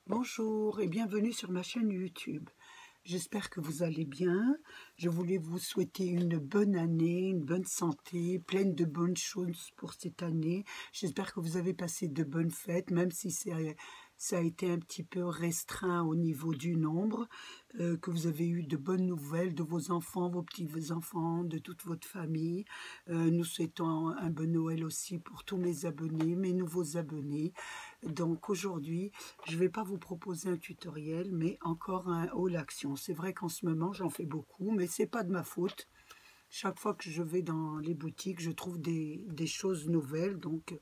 Bonjour et bienvenue sur ma chaîne YouTube. J'espère que vous allez bien. Je voulais vous souhaiter une bonne année, une bonne santé, pleine de bonnes choses pour cette année. J'espère que vous avez passé de bonnes fêtes, même si ça a été un petit peu restreint au niveau du nombre, que vous avez eu de bonnes nouvelles de vos enfants, vos petits-enfants, de toute votre famille. Nous souhaitons un bon Noël aussi pour tous mes abonnés, mes nouveaux abonnés. Donc aujourd'hui, je ne vais pas vous proposer un tutoriel, mais encore un haul action. C'est vrai qu'en ce moment, j'en fais beaucoup, mais ce n'est pas de ma faute. Chaque fois que je vais dans les boutiques, je trouve des choses nouvelles, donc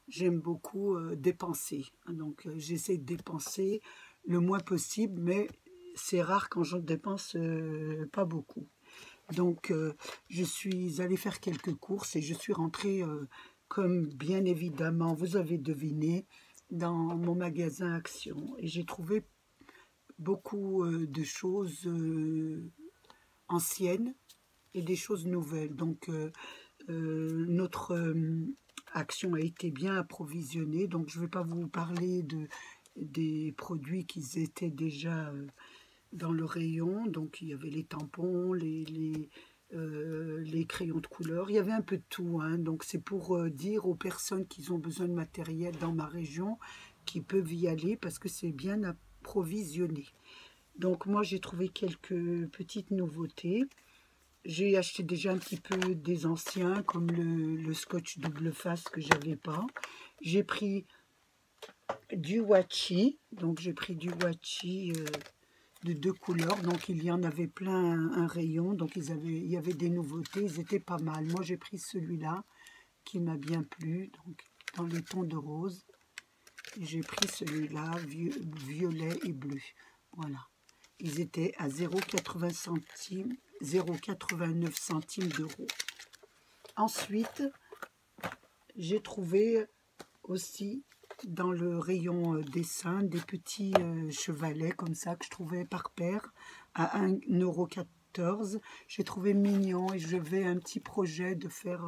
j'aime beaucoup dépenser. Donc j'essaie de dépenser le moins possible, mais c'est rare quand je dépense pas beaucoup. Donc je suis allée faire quelques courses et je suis rentrée, comme bien évidemment vous avez deviné, dans mon magasin Action. Et j'ai trouvé beaucoup de choses anciennes et des choses nouvelles. Donc notre Action a été bien approvisionnée. Donc je ne vais pas vous parler des produits qui étaient déjà dans le rayon. Donc il y avait les tampons, les crayons de couleur, il y avait un peu de tout, hein. Donc c'est pour dire aux personnes qui ont besoin de matériel dans ma région qui peuvent y aller parce que c'est bien approvisionné. Donc moi j'ai trouvé quelques petites nouveautés. J'ai acheté déjà un petit peu des anciens comme le scotch double face que j'avais pas. J'ai pris du washi, donc j'ai pris du washi de deux couleurs, donc il y en avait plein un rayon, donc il y avait des nouveautés, ils étaient pas mal. Moi j'ai pris celui-là qui m'a bien plu, donc dans le ton de rose. J'ai pris celui-là, violet et bleu. Voilà. Ils étaient à 0,80 centimes, 0,89 centimes d'euros. Ensuite, j'ai trouvé aussi dans le rayon dessin des petits chevalets comme ça que je trouvais par paire à 1,14 €. J'ai trouvé mignon et je vais un petit projet de faire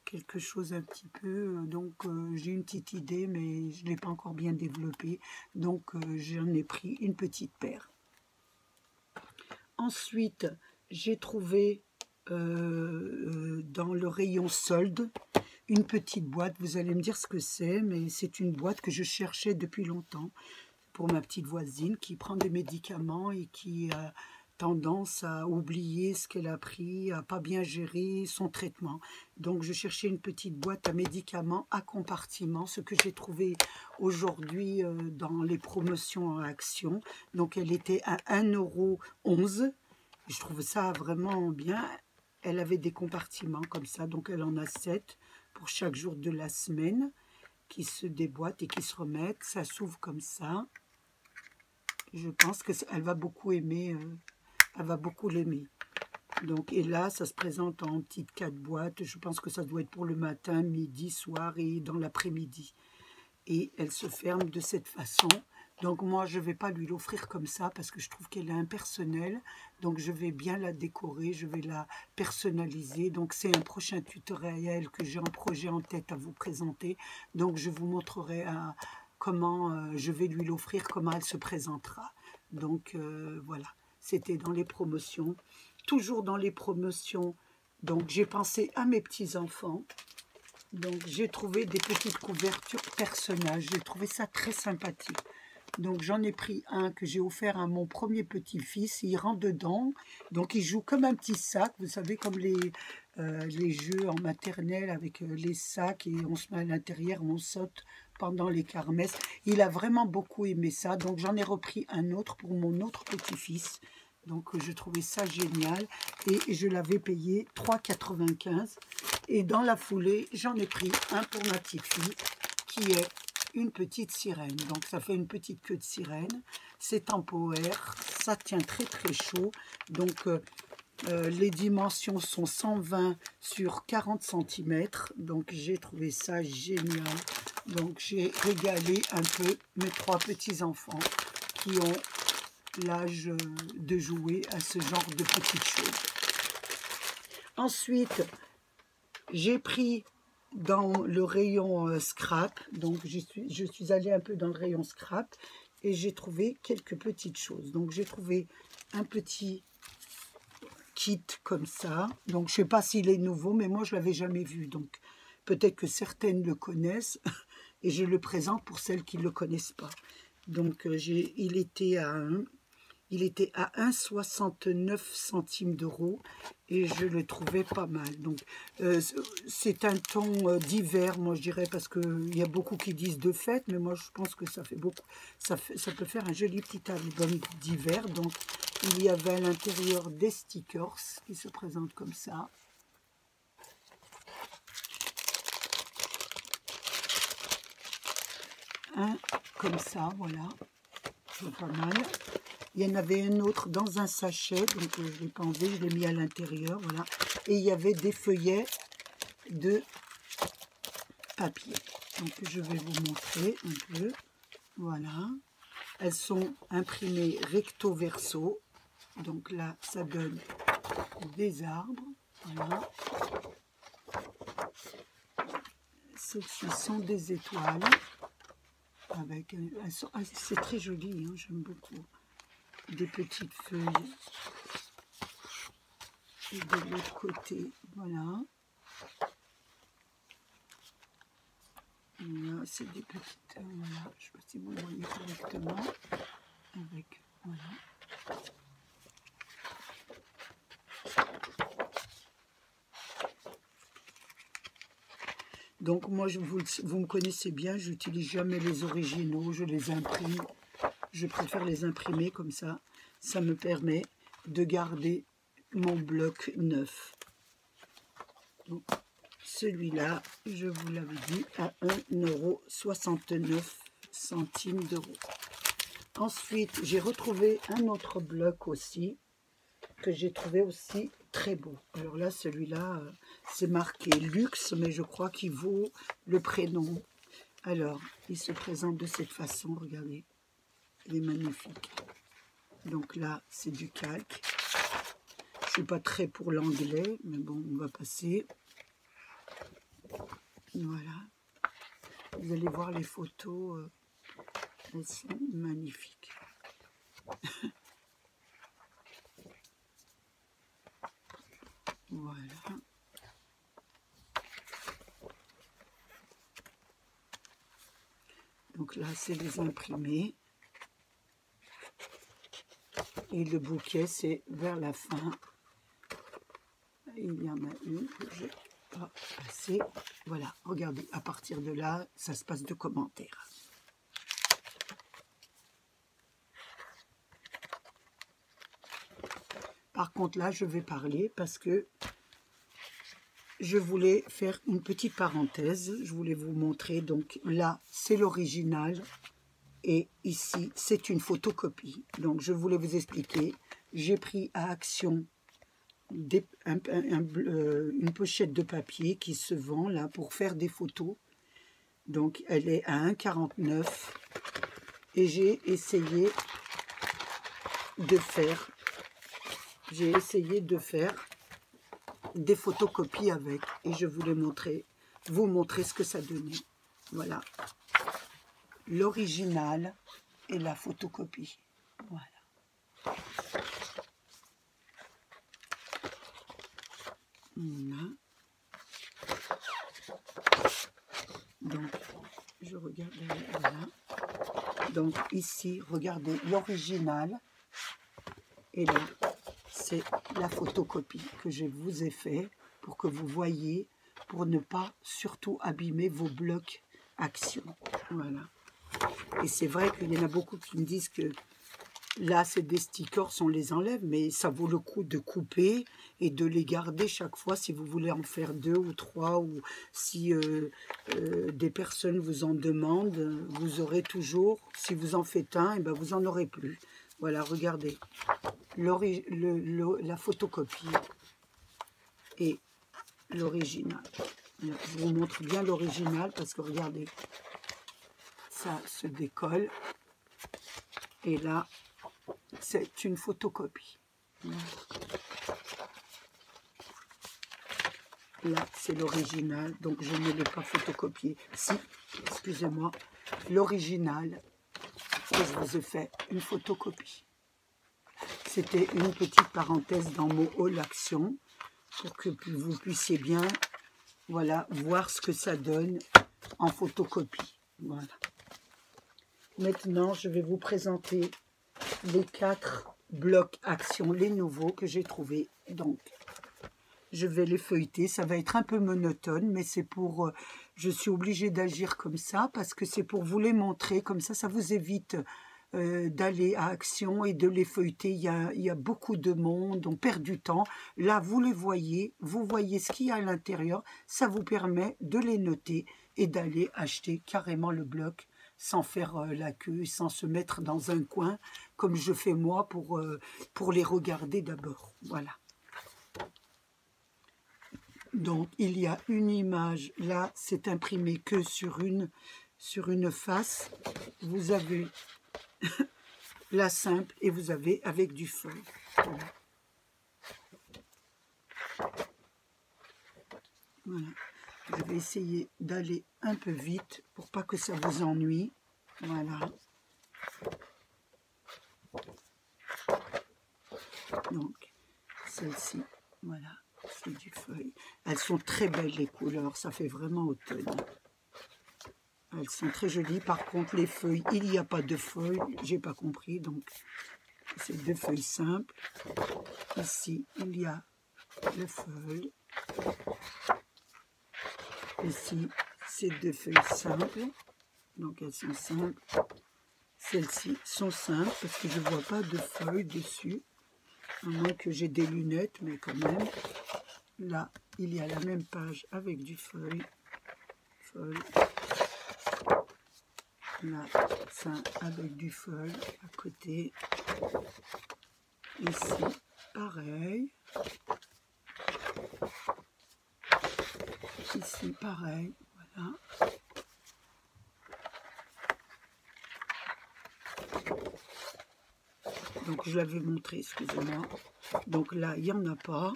quelque chose un petit peu. Donc j'ai une petite idée mais je ne l'ai pas encore bien développée. Donc j'en ai pris une petite paire. Ensuite, j'ai trouvé dans le rayon solde une petite boîte. Vous allez me dire ce que c'est, mais c'est une boîte que je cherchais depuis longtemps pour ma petite voisine qui prend des médicaments et qui a tendance à oublier ce qu'elle a pris, à pas bien gérer son traitement. Donc je cherchais une petite boîte à médicaments à compartiment, ce que j'ai trouvé aujourd'hui dans les promotions en Action. Donc elle était à 1,11 €. Je trouve ça vraiment bien. Elle avait des compartiments comme ça, donc elle en a 7 pour chaque jour de la semaine qui se déboîtent et qui se remettent. Ça s'ouvre comme ça. Je pense qu'elle va beaucoup aimer, elle va beaucoup l'aimer. Donc, et là, ça se présente en petites 4 boîtes. Je pense que ça doit être pour le matin, midi, soir et dans l'après-midi. Et elle se ferme de cette façon. Donc moi, je ne vais pas lui l'offrir comme ça parce que je trouve qu'elle est impersonnelle. Donc je vais bien la décorer, je vais la personnaliser. Donc c'est un prochain tutoriel que j'ai un projet en tête à vous présenter. Donc je vous montrerai comment je vais lui l'offrir, comment elle se présentera. Donc voilà, c'était dans les promotions. Toujours dans les promotions, donc j'ai pensé à mes petits-enfants. Donc j'ai trouvé des petites couvertures personnages. J'ai trouvé ça très sympathique. Donc j'en ai pris un que j'ai offert à mon premier petit-fils. Il rentre dedans. Donc il joue comme un petit sac. Vous savez, comme les jeux en maternelle avec les sacs. Et on se met à l'intérieur, on saute pendant les kermesses. Il a vraiment beaucoup aimé ça. Donc j'en ai repris un autre pour mon autre petit-fils. Donc je trouvais ça génial. Et je l'avais payé 3,95 €. Et dans la foulée, j'en ai pris un pour ma petite fille qui est une petite sirène. Donc ça fait une petite queue de sirène. C'est en power, ça tient très très chaud. Donc les dimensions sont 120 sur 40 cm. Donc j'ai trouvé ça génial. Donc j'ai régalé un peu mes 3 petits-enfants qui ont l'âge de jouer à ce genre de petites choses. Ensuite, j'ai pris dans le rayon scrap, donc je suis allée un peu dans le rayon scrap, et j'ai trouvé quelques petites choses. Donc j'ai trouvé un petit kit comme ça. Donc je ne sais pas s'il est nouveau, mais moi je ne l'avais jamais vu. Donc peut-être que certaines le connaissent et je le présente pour celles qui ne le connaissent pas. Donc il était à 1,69 centimes d'euros et je le trouvais pas mal. Donc c'est un ton d'hiver, moi je dirais, parce qu'il y a beaucoup qui disent de fête, mais moi je pense que ça fait beaucoup, ça peut faire un joli petit album d'hiver. Donc il y avait à l'intérieur des stickers qui se présentent comme ça. Un comme ça, voilà, c'est pas mal. Il y en avait un autre dans un sachet, donc je ne l'ai pas enlevé, je l'ai mis à l'intérieur, voilà. Et il y avait des feuillets de papier. Donc je vais vous montrer un peu, voilà. Elles sont imprimées recto verso, donc là ça donne des arbres, voilà. Celles-ci sont des étoiles, avec, c'est très joli, hein, j'aime beaucoup. Des petites feuilles et de l'autre côté, voilà. Là, c'est des petites, voilà, je ne sais pas si vous voyez correctement, avec, voilà. Donc moi, vous me connaissez bien, j'utilise jamais les originaux, je les imprime. Je préfère les imprimer comme ça. Ça me permet de garder mon bloc neuf. Donc, celui-là, je vous l'avais dit, à 1,69 €. Ensuite, j'ai retrouvé un autre bloc aussi, que j'ai trouvé aussi très beau. Alors là, celui-là, c'est marqué luxe, mais je crois qu'il vaut le prénom. Alors, il se présente de cette façon, regardez. Il est magnifique. Donc là, c'est du calque. Je ne suis pas très pour l'anglais, mais bon, on va passer. Voilà. Vous allez voir les photos. Elles sont magnifiques. Voilà. Donc là, c'est les imprimés. Et le bouquet, c'est vers la fin. Il y en a une que je n'ai pas passée. Voilà, regardez, à partir de là, ça se passe de commentaires. Par contre, là, je vais parler parce que je voulais faire une petite parenthèse. Je voulais vous montrer. Donc là, c'est l'original. Et ici, c'est une photocopie. Donc, je voulais vous expliquer. J'ai pris à Action une pochette de papier qui se vend là pour faire des photos. Donc, elle est à 1,49 €. Et j'ai essayé de faire des photocopies avec. Et je voulais vous montrer ce que ça donnait. Voilà. L'original et la photocopie. Voilà. Donc, je regarde, voilà. Donc, ici, regardez l'original. Et là, c'est la photocopie que je vous ai fait pour que vous voyez, pour ne pas surtout abîmer vos blocs Action. Voilà. Et c'est vrai qu'il y en a beaucoup qui me disent que là, c'est des stickers, on les enlève, mais ça vaut le coup de couper et de les garder chaque fois si vous voulez en faire 2 ou 3, ou si des personnes vous en demandent, vous aurez toujours, si vous en faites un, et ben vous en aurez plus. Voilà, regardez, la photocopie et l'original. Je vous montre bien l'original parce que regardez, ça se décolle et là c'est une photocopie. Là c'est l'original, donc je ne l'ai pas photocopié. Si, excusez-moi, l'original que je vous ai fait une photocopie. C'était une petite parenthèse dans mon haul action pour que vous puissiez bien, voilà, voir ce que ça donne en photocopie. Voilà. Maintenant, je vais vous présenter les 4 blocs actions, les nouveaux que j'ai trouvés. Donc, je vais les feuilleter. Ça va être un peu monotone, mais c'est pour... je suis obligée d'agir comme ça parce que c'est pour vous les montrer. Comme ça vous évite d'aller à Action et de les feuilleter. Il y a beaucoup de monde, on perd du temps. Là, vous les voyez, vous voyez ce qu'il y a à l'intérieur. Ça vous permet de les noter et d'aller acheter carrément le bloc sans faire la queue, sans se mettre dans un coin, comme je fais moi pour les regarder d'abord. Voilà. Donc, il y a une image, là, c'est imprimé que sur une face. Vous avez la simple et vous avez avec du feuille. Voilà. Voilà. Je vais essayer d'aller un peu vite pour pas que ça vous ennuie. Voilà. Donc, celle-ci, voilà, c'est du feuille. Elles sont très belles les couleurs, ça fait vraiment automne. Elles sont très jolies. Par contre, les feuilles, il n'y a pas de feuilles, j'ai pas compris, donc c'est 2 feuilles simples. Ici, il y a les feuilles. Ici, c'est 2 feuilles simples, donc elles sont simples. Celles-ci sont simples parce que je ne vois pas de feuilles dessus, à moins que j'ai des lunettes, mais quand même. Là, il y a la même page avec du feuille. Là, ça avec du feuille à côté. Ici, pareil. Ici, pareil. Voilà. Donc, je l'avais montré, excusez-moi. Donc là, il n'y en a pas.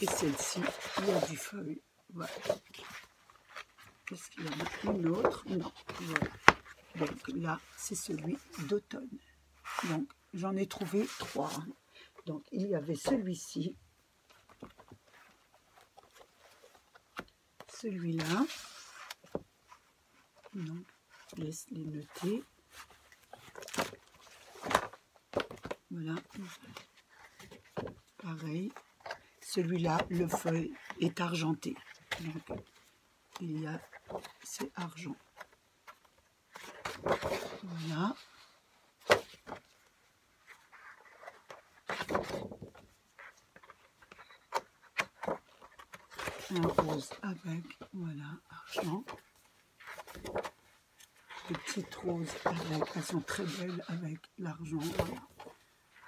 Et celle-ci, il y a du feuille. Voilà. Est-ce qu'il y en a une autre? Non. Voilà. Donc là, c'est celui d'automne. Donc, j'en ai trouvé 3. Donc, il y avait celui-ci. Celui-là. Donc, je laisse les noter. Voilà. Pareil. Celui-là, le feuille est argenté. Donc, il y a, c'est argent. Voilà. Un rose avec, voilà, argent. Des petites roses avec, elles sont très belles avec l'argent. Voilà.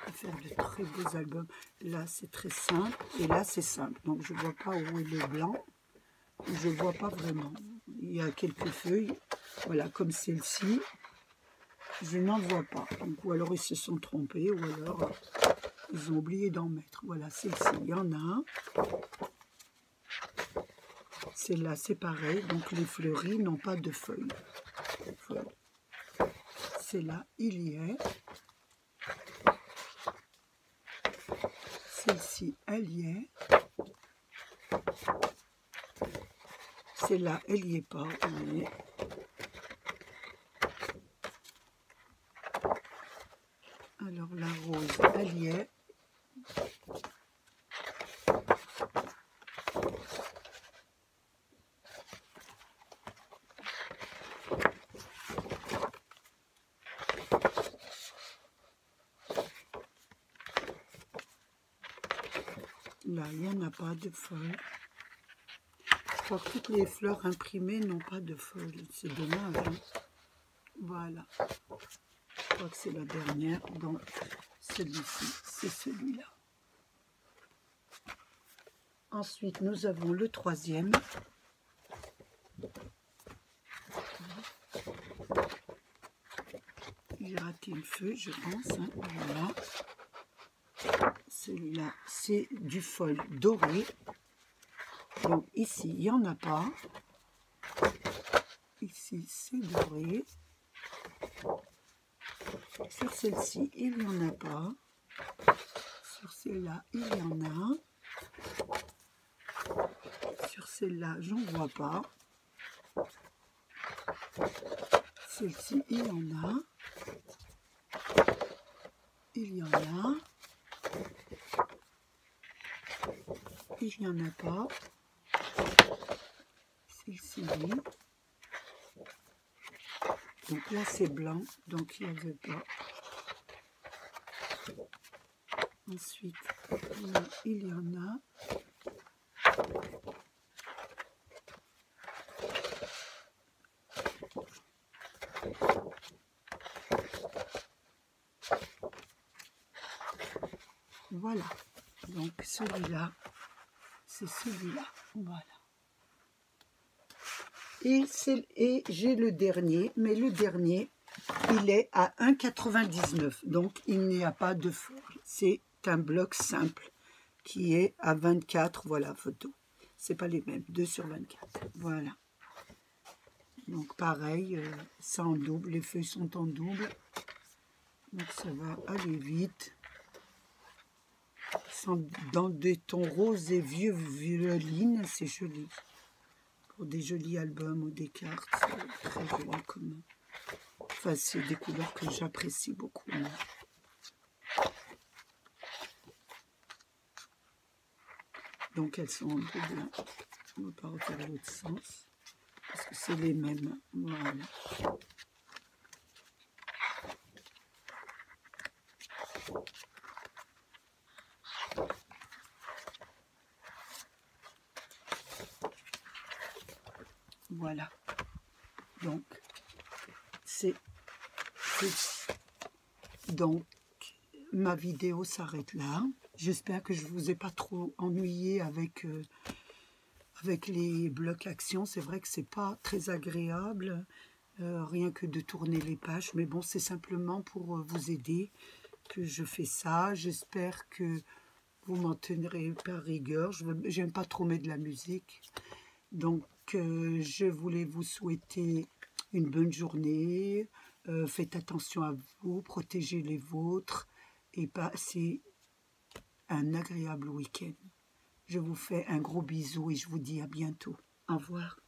On peut faire de très beaux albums. Là, c'est très simple. Et là, c'est simple. Donc, je ne vois pas où est le blanc. Je ne vois pas vraiment. Il y a quelques feuilles. Voilà, comme celle-ci. Je n'en vois pas. Donc, ou alors, ils se sont trompés. Ou alors, ils ont oublié d'en mettre. Voilà, celle-ci, il y en a un. Celle-là, c'est pareil. Donc, les fleuris n'ont pas de feuilles. Celle-là, il y est. Celle-ci, elle y est. Celle-là, elle n'y est pas. Mais... alors, la rose, elle y est. Là, il n'y en a pas de feuilles. Je crois que toutes les fleurs imprimées n'ont pas de feuilles. C'est dommage. Hein? Voilà. Je crois que c'est la dernière. Donc, celui-ci, c'est celui-là. Ensuite, nous avons le 3e. J'ai raté une feuille, je pense. Hein. Voilà. Celui-là, c'est du feuille doré. Donc ici, il n'y en a pas. Ici, celle-ci, c'est doré. Sur celle-ci, il n'y en a pas. Sur celle-là, il y en a. Sur celle-là, j'en vois pas. Celle-ci, il y en a. Il y en a. Il n'y en a pas. Celle-ci, oui. Donc là, c'est blanc, donc il n'y avait pas. Ensuite, là, il y en a. Voilà. Donc celui-là, c'est celui-là. Voilà. Et j'ai le dernier, mais le dernier, il est à 1,99. Donc il n'y a pas de fourche. C'est un bloc simple qui est à 24. Voilà, photo. C'est pas les mêmes. 2 sur 24. Voilà. Donc pareil, c'est en double. Les feuilles sont en double. Donc ça va aller vite. Sont dans des tons roses et vieux violines. C'est joli. Pour des jolis albums ou des cartes, c'est très joli comme. Enfin, c'est des couleurs que j'apprécie beaucoup. Donc elles sont en double. On ne va pas refaire l'autre sens. Parce que c'est les mêmes. Voilà. Voilà. Donc, donc, ma vidéo s'arrête là. J'espère que je ne vous ai pas trop ennuyé avec les blocs actions. C'est vrai que c'est pas très agréable, rien que de tourner les pages. Mais bon, c'est simplement pour vous aider que je fais ça. J'espère que vous m'en tiendrez par rigueur. Je n'aime pas trop mettre de la musique. Donc, je voulais vous souhaiter une bonne journée. Faites attention à vous, protégez les vôtres et passez un agréable week-end. Je vous fais un gros bisou et je vous dis à bientôt. Au revoir.